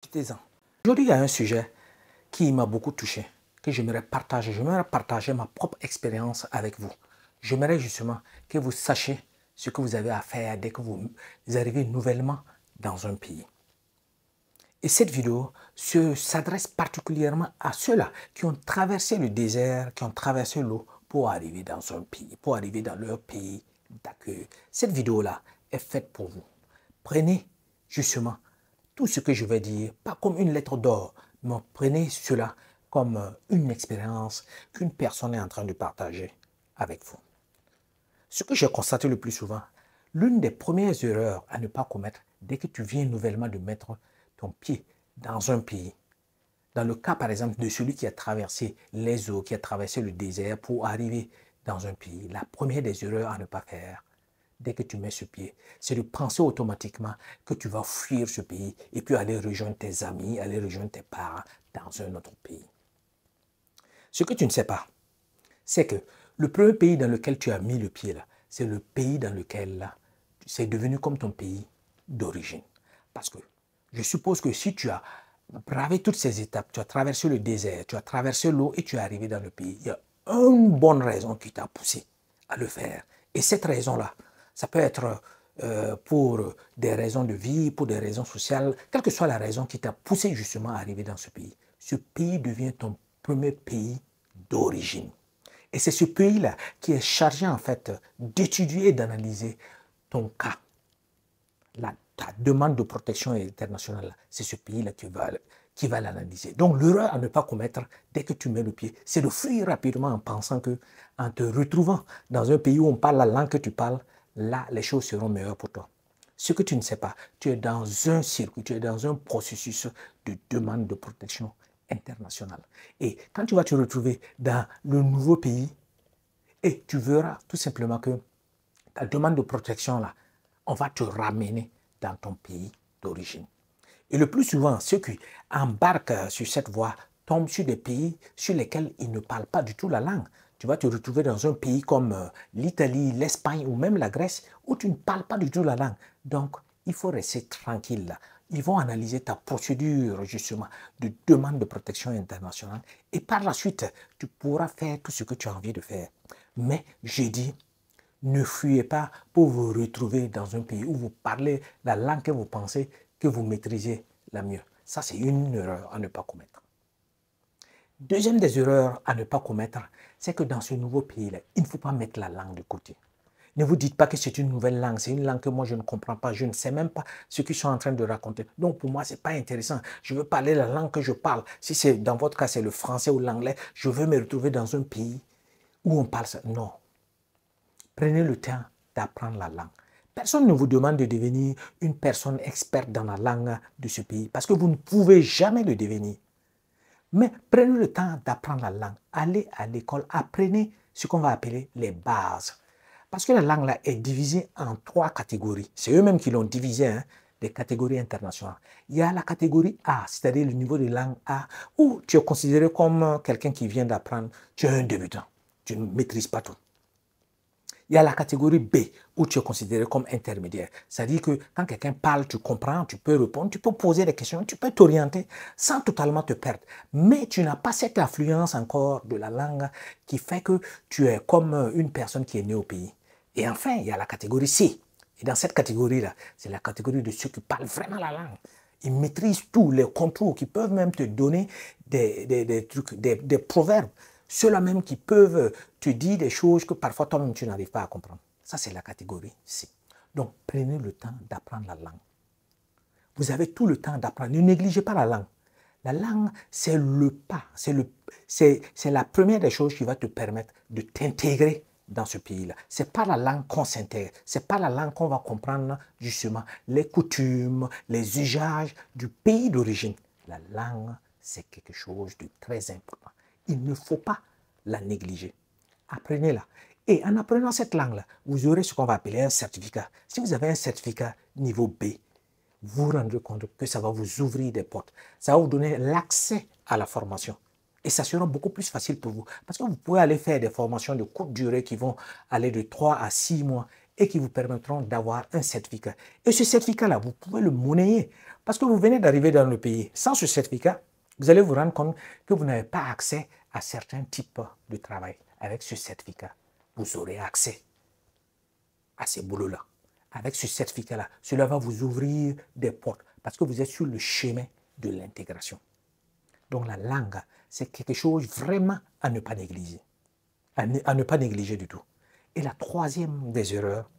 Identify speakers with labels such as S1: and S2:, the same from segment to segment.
S1: Quittez-en. Aujourd'hui, il y a un sujet qui m'a beaucoup touché, que j'aimerais partager. J'aimerais partager ma propre expérience avec vous. J'aimerais justement que vous sachiez ce que vous avez à faire dès que vous arrivez nouvellement dans un pays. Et cette vidéo s'adresse particulièrement à ceux-là qui ont traversé le désert, qui ont traversé l'eau pour arriver dans un pays, pour arriver dans leur pays d'accueil. Cette vidéo-là est faite pour vous. Prenez justement tout ce que je vais dire, pas comme une lettre d'or, mais prenez cela comme une expérience qu'une personne est en train de partager avec vous. Ce que j'ai constaté le plus souvent, l'une des premières erreurs à ne pas commettre dès que tu viens nouvellement de mettre ton pied dans un pays, dans le cas par exemple de celui qui a traversé les eaux, qui a traversé le désert pour arriver dans un pays, la première des erreurs à ne pas faire dès que tu mets ce pied, c'est de penser automatiquement que tu vas fuir ce pays et puis aller rejoindre tes amis, aller rejoindre tes parents dans un autre pays. Ce que tu ne sais pas, c'est que le premier pays dans lequel tu as mis le pied là, c'est le pays dans lequel là, c'est devenu comme ton pays d'origine. Parce que je suppose que si tu as bravé toutes ces étapes, tu as traversé le désert, tu as traversé l'eau et tu es arrivé dans le pays, il y a une bonne raison qui t'a poussé à le faire. Et cette raison-là, ça peut être pour des raisons de vie, pour des raisons sociales, quelle que soit la raison qui t'a poussé justement à arriver dans ce pays. Ce pays devient ton premier pays d'origine. Et c'est ce pays-là qui est chargé en fait d'étudier et d'analyser ton cas. Ta demande de protection internationale, c'est ce pays-là qui va l'analyser. Donc l'erreur à ne pas commettre dès que tu mets le pied, c'est de fuir rapidement en pensant que, en te retrouvant dans un pays où on parle la langue que tu parles, là, les choses seront meilleures pour toi. Ce que tu ne sais pas, tu es dans un circuit, tu es dans un processus de demande de protection internationale. Et quand tu vas te retrouver dans le nouveau pays, et tu verras tout simplement que ta demande de protection, là, on va te ramener dans ton pays d'origine. Et le plus souvent, ceux qui embarquent sur cette voie tombent sur des pays sur lesquels ils ne parlent pas du tout la langue. Tu vas te retrouver dans un pays comme l'Italie, l'Espagne ou même la Grèce où tu ne parles pas du tout la langue. Donc, il faut rester tranquille là. Ils vont analyser ta procédure justement de demande de protection internationale et par la suite, tu pourras faire tout ce que tu as envie de faire. Mais j'ai dit, ne fuyez pas pour vous retrouver dans un pays où vous parlez la langue que vous pensez que vous maîtrisez la mieux. Ça, c'est une erreur à ne pas commettre. Deuxième des erreurs à ne pas commettre, c'est que dans ce nouveau pays-là, il ne faut pas mettre la langue de côté. Ne vous dites pas que c'est une nouvelle langue, c'est une langue que moi je ne comprends pas, je ne sais même pas ce qu'ils sont en train de raconter. Donc pour moi, ce n'est pas intéressant. Je veux parler la langue que je parle. Si c'est dans votre cas, c'est le français ou l'anglais, je veux me retrouver dans un pays où on parle ça. Non. Prenez le temps d'apprendre la langue. Personne ne vous demande de devenir une personne experte dans la langue de ce pays parce que vous ne pouvez jamais le devenir. Mais prenez le temps d'apprendre la langue. Allez à l'école, apprenez ce qu'on va appeler les bases. Parce que la langue là est divisée en 3 catégories. C'est eux-mêmes qui l'ont divisée, hein, des catégories internationales. Il y a la catégorie A, c'est-à-dire le niveau de langue A, où tu es considéré comme quelqu'un qui vient d'apprendre, tu es un débutant, tu ne maîtrises pas tout. Il y a la catégorie B, où tu es considéré comme intermédiaire. C'est-à-dire que quand quelqu'un parle, tu comprends, tu peux répondre, tu peux poser des questions, tu peux t'orienter sans totalement te perdre. Mais tu n'as pas cette influence encore de la langue qui fait que tu es comme une personne qui est née au pays. Et enfin, il y a la catégorie C. Et dans cette catégorie-là, c'est la catégorie de ceux qui parlent vraiment la langue. Ils maîtrisent tous les contours, qui peuvent même te donner des trucs, des proverbes. Ceux-là même qui peuvent te dire des choses que parfois toi-même tu n'arrives pas à comprendre. Ça, c'est la catégorie C. Donc, prenez le temps d'apprendre la langue. Vous avez tout le temps d'apprendre. Ne négligez pas la langue. La langue, c'est le pas. C'est la première des choses qui va te permettre de t'intégrer dans ce pays-là. Ce n'est pas la langue qu'on s'intègre. Ce n'est pas la langue qu'on va comprendre justement les coutumes, les usages du pays d'origine. La langue, c'est quelque chose de très important. Il ne faut pas la négliger. Apprenez-la. Et en apprenant cette langue-là, vous aurez ce qu'on va appeler un certificat. Si vous avez un certificat niveau B, vous vous rendrez compte que ça va vous ouvrir des portes. Ça va vous donner l'accès à la formation. Et ça sera beaucoup plus facile pour vous. Parce que vous pouvez aller faire des formations de courte durée qui vont aller de 3 à 6 mois. et qui vous permettront d'avoir un certificat. Et ce certificat-là, vous pouvez le monnayer parce que vous venez d'arriver dans le pays. Sans ce certificat, vous allez vous rendre compte que vous n'avez pas accès à certains types de travail. Avec ce certificat, vous aurez accès à ces boulots-là. Avec ce certificat-là, cela va vous ouvrir des portes parce que vous êtes sur le chemin de l'intégration. Donc la langue, c'est quelque chose vraiment à ne pas négliger. À ne pas négliger du tout. Et la troisième des erreurs,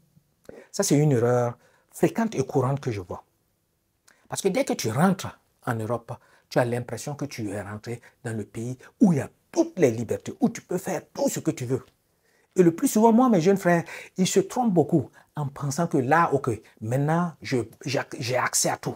S1: ça c'est une erreur fréquente et courante que je vois. Parce que dès que tu rentres en Europe, tu as l'impression que tu es rentré dans le pays où il y a toutes les libertés, où tu peux faire tout ce que tu veux. Et le plus souvent, moi, mes jeunes frères, ils se trompent beaucoup en pensant que là, ok, maintenant, j'ai accès à tout.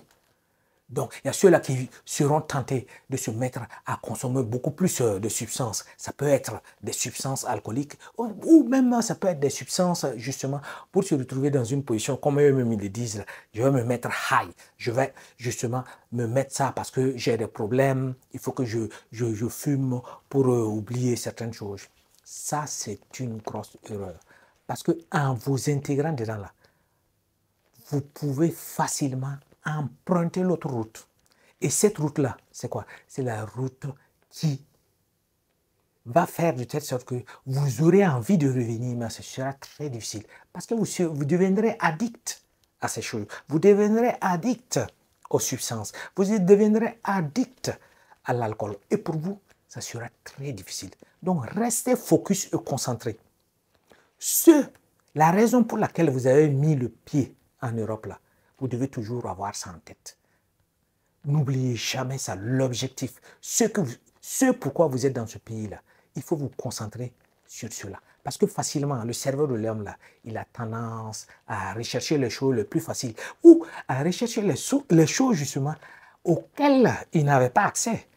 S1: Donc, il y a ceux-là qui seront tentés de se mettre à consommer beaucoup plus de substances. Ça peut être des substances alcooliques ou même ça peut être des substances justement pour se retrouver dans une position, comme eux-mêmes ils le disent, là, je vais me mettre high. Je vais justement me mettre ça parce que j'ai des problèmes. Il faut que je fume pour oublier certaines choses. Ça, c'est une grosse erreur. Parce qu'en vous intégrant dedans là, vous pouvez facilement emprunter l'autre route. Et cette route-là, c'est quoi? C'est la route qui va faire de telle sorte que vous aurez envie de revenir, mais ce sera très difficile. Parce que vous deviendrez addict à ces choses. Vous deviendrez addict aux substances. Vous deviendrez addict à l'alcool. Et pour vous, ça sera très difficile. Donc, restez focus et concentré. La raison pour laquelle vous avez mis le pied en Europe, là, vous devez toujours avoir ça en tête. N'oubliez jamais ça, l'objectif. Ce pourquoi vous êtes dans ce pays-là, il faut vous concentrer sur cela. Parce que facilement, le cerveau de l'homme, là, il a tendance à rechercher les choses les plus faciles ou à rechercher les choses justement auxquelles il n'avait pas accès.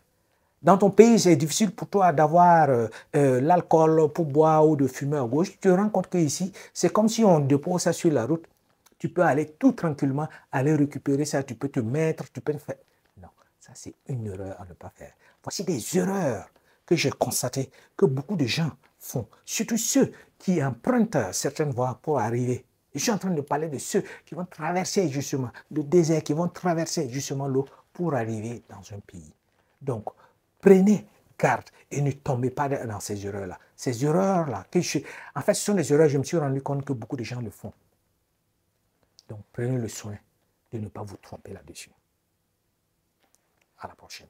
S1: Dans ton pays, c'est difficile pour toi d'avoir l'alcool pour boire ou de fumer à gauche. Tu te rends compte qu'ici, c'est comme si on dépose ça sur la route. Tu peux aller tout tranquillement, aller récupérer ça, tu peux te mettre, tu peux te faire... Non, ça c'est une erreur à ne pas faire. Voici des erreurs que j'ai constatées que beaucoup de gens font, surtout ceux qui empruntent certaines voies pour arriver. Je suis en train de parler de ceux qui vont traverser justement le désert, qui vont traverser justement l'eau pour arriver dans un pays. Donc, prenez garde et ne tombez pas dans ces erreurs-là. Ces erreurs-là, en fait, ce sont des erreurs, je me suis rendu compte que beaucoup de gens le font. Donc, prenez le soin de ne pas vous tromper là-dessus. À la prochaine.